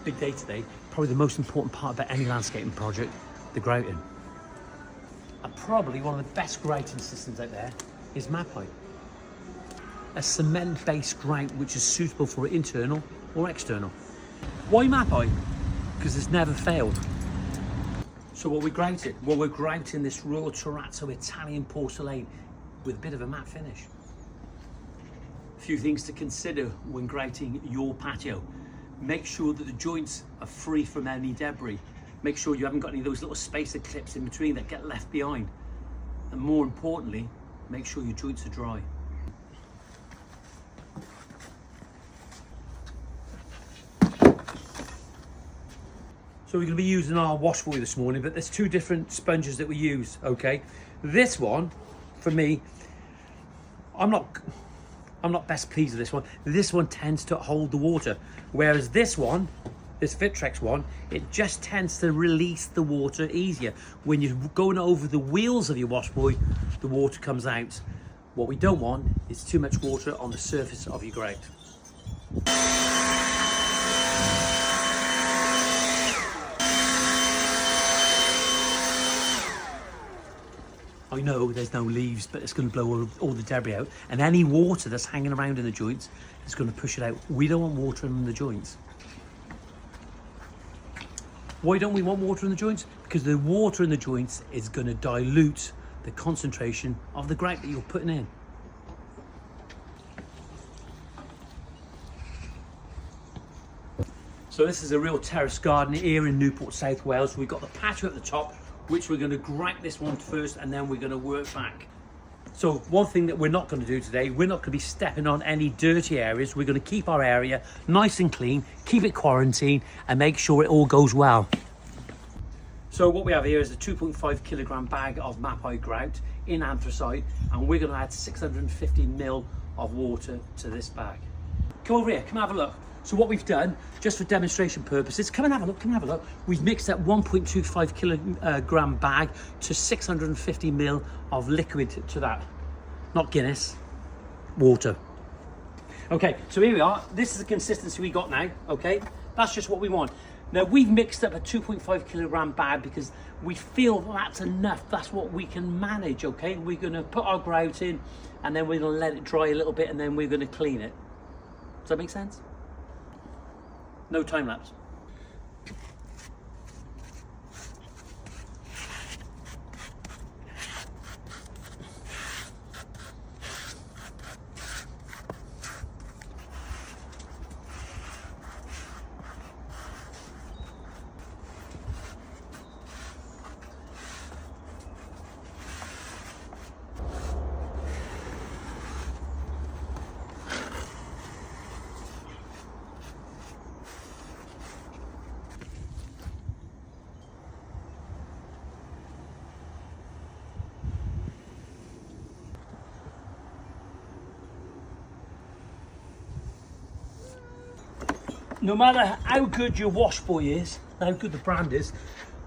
Big day today. Probably the most important part about any landscaping project, the grouting. And probably one of the best grouting systems out there is Mapei. A cement-based grout which is suitable for internal or external. Why Mapei? Because it's never failed. So what we grouted? Well, we're grouting this raw terrazzo Italian porcelain with a bit of a matte finish. A few things to consider when grouting your patio. Make sure that the joints are free from any debris. Make sure you haven't got any of those little spacer clips in between that get left behind. And more importantly, make sure your joints are dry. So we're going to be using our wash boy this morning, but there's two different sponges that we use, okay? This one, for me, I'm not best pleased with this one. This one tends to hold the water, whereas this one, this Vitrex one, it just tends to release the water easier. When you're going over the wheels of your wash boy, the water comes out. What we don't want is too much water on the surface of your grout. I know there's no leaves, but it's going to blow all the debris out, and any water that's hanging around in the joints is going to push it out. We don't want water in the joints. Why don't we want water in the joints? Because the water in the joints is going to dilute the concentration of the grout that you're putting in. So this is a real terrace garden here in Newport, South Wales. We've got the patio at the top, which we're going to grout this one first, and then we're going to work back. So one thing that we're not going to do today, we're not going to be stepping on any dirty areas. We're going to keep our area nice and clean, keep it quarantined, and make sure it all goes well. So what we have here is a 2.5 kilogram bag of Mapei grout in anthracite, and we're going to add 650 ml of water to this bag. Come over here, come have a look. So what we've done, just for demonstration purposes, come and have a look, come and have a look. We've mixed that 1.25 kilogram bag to 650 ml of liquid to that. Not Guinness, water. Okay, so here we are. This is the consistency we got now, okay? That's just what we want. Now we've mixed up a 2.5 kilogram bag because we feel that's enough. That's what we can manage, okay? We're gonna put our grout in, and then we're gonna let it dry a little bit, and then we're gonna clean it. Does that make sense? No time lapse. No matter how good your wash boy is, how good the brand is,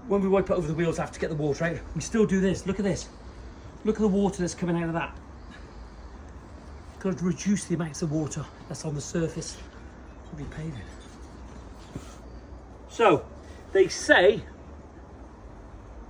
when we wipe it over the wheels after to get the water out, we still do this. Look at this. Look at the water that's coming out of that. Got to reduce the amounts of water that's on the surface of your paving. So, they say,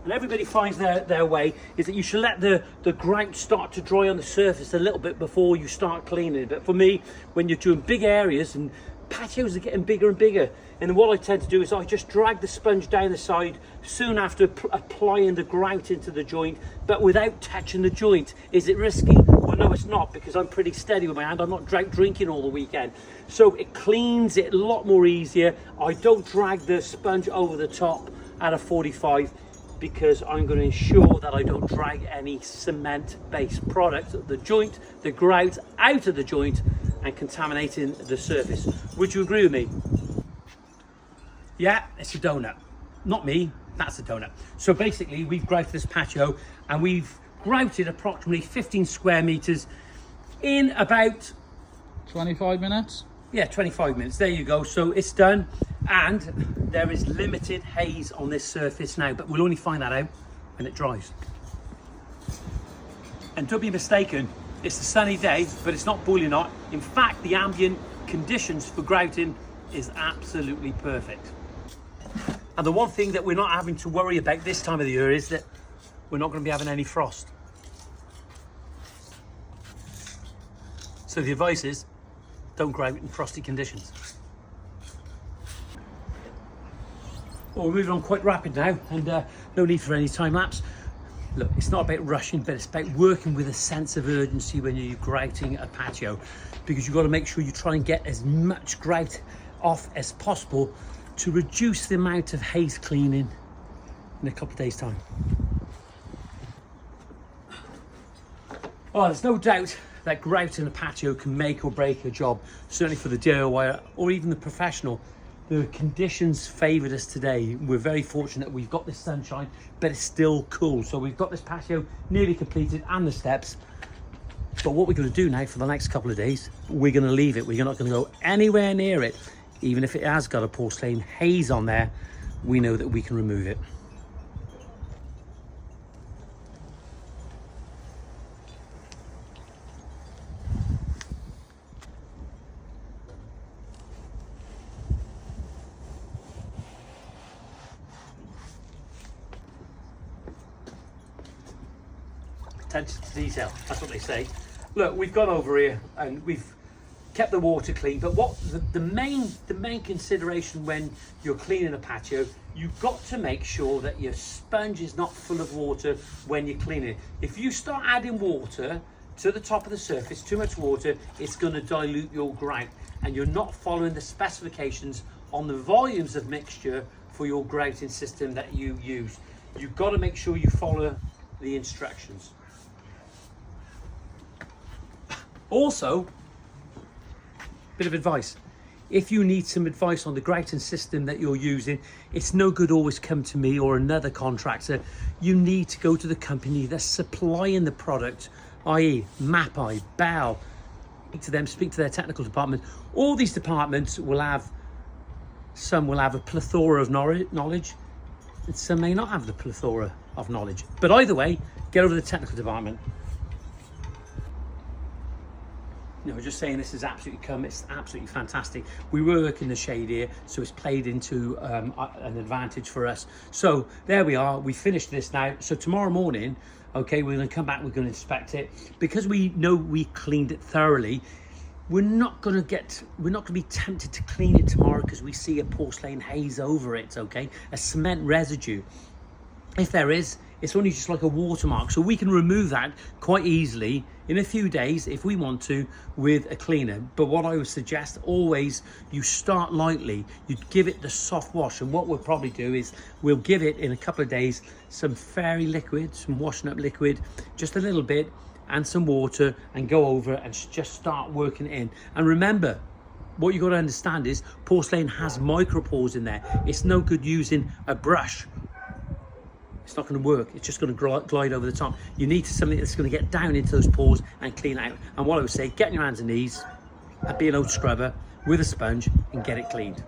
and everybody finds their way, is that you should let the grout start to dry on the surface a little bit before you start cleaning it. But for me, when you're doing big areas, and patios are getting bigger and bigger, and what I tend to do is I just drag the sponge down the side soon after applying the grout into the joint, but without touching the joint. Is it risky? Well, no, it's not, because I'm pretty steady with my hand. I'm not drinking all the weekend, so it cleans it a lot more easier. I don't drag the sponge over the top at a 45 because I'm going to ensure that I don't drag any cement-based product, the joint, the grout, out of the joint and contaminating the surface. Would you agree with me? Yeah, it's a donut. Not me, that's a donut. So basically, we've grouted this patio, and we've grouted approximately 15 square meters in about 25 minutes? Yeah, 25 minutes. There you go. So it's done, and there is limited haze on this surface now, but we'll only find that out when it dries. And don't be mistaken, it's a sunny day, but it's not boiling hot. In fact, the ambient conditions for grouting is absolutely perfect. And the one thing that we're not having to worry about this time of the year is that we're not going to be having any frost. So the advice is, don't grout in frosty conditions. Well, we're moving on quite rapid now, and no need for any time lapse. Look, it's not about rushing, but it's about working with a sense of urgency when you're grouting a patio, because you've got to make sure you try and get as much grout off as possible to reduce the amount of haze cleaning in a couple of days' time. Oh, there's no doubt that grouting a patio can make or break a job, certainly for the DIY or even the professional. The conditions favoured us today. We're very fortunate we've got this sunshine, but it's still cool. So we've got this patio nearly completed and the steps. But what we're going to do now for the next couple of days, we're going to leave it. We're not going to go anywhere near it. Even if it has got a porcelain haze on there, we know that we can remove it. Attention to detail, that's what they say. Look, we've gone over here and we've kept the water clean, but what the main consideration when you're cleaning a patio, you've got to make sure that your sponge is not full of water when you're cleaning it. If you start adding water to the top of the surface, too much water, it's going to dilute your grout, and you're not following the specifications on the volumes of mixture for your grouting system that you use. You've got to make sure you follow the instructions. Also, bit of advice. If you need some advice on the grouting system that you're using, it's no good always come to me or another contractor. You need to go to the company that's supplying the product, i.e. Mapei, Bell. Speak to them, speak to their technical department. All these departments will have, some will have a plethora of knowledge, and some may not have the plethora of knowledge. But either way, get over to the technical department. You know, just saying, this is it's absolutely fantastic. We work in the shade here, so it's played into an advantage for us. So there we are, we finished this now. So tomorrow morning, okay, we're going to come back, we're going to inspect it. Because we know we cleaned it thoroughly, we're not going to be tempted to clean it tomorrow because we see a porcelain haze over it, okay, a cement residue. If there is, it's only just like a watermark, so we can remove that quite easily in a few days if we want to with a cleaner. But what I would suggest, always you start lightly, you give it the soft wash, and what we'll probably do is we'll give it in a couple of days some fairy liquid, some washing up liquid, just a little bit, and some water, and go over and just start working it in. And remember, what you got to understand is porcelain has micropores in there. It's no good using a brush. It's not going to work. It's just going to glide over the top. You need something that's going to get down into those pores and clean out. And what I would say, get on your hands and knees, and be an old scrubber with a sponge and get it cleaned.